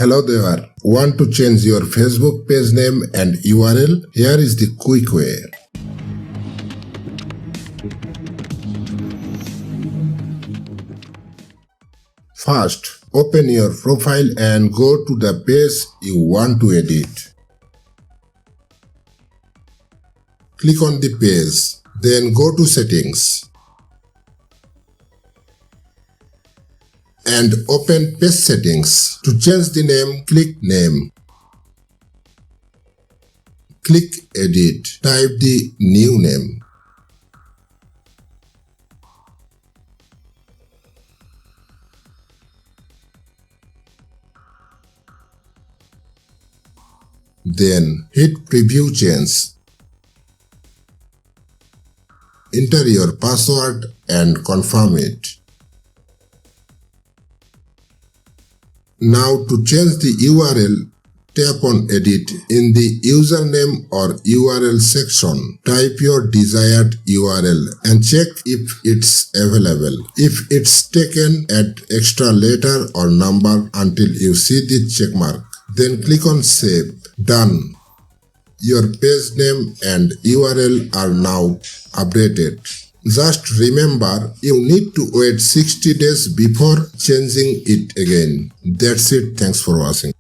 Hello there. Want to change your Facebook page name and URL? Here is the quick way. First, open your profile and go to the page you want to edit. Click on the page, then go to Settings and open Page Settings. To change the name, click Name. Click Edit. Type the new name. Then hit Preview Change. Enter your password and confirm it. Now to change the URL, tap on Edit in the username or URL section. Type your desired URL and check if it's available. If it's taken, add extra letter or number until you see the check mark. Then click on Save. Done. Your page name and URL are now updated. Just remember, you need to wait 60 days before changing it again. That's it. Thanks for watching.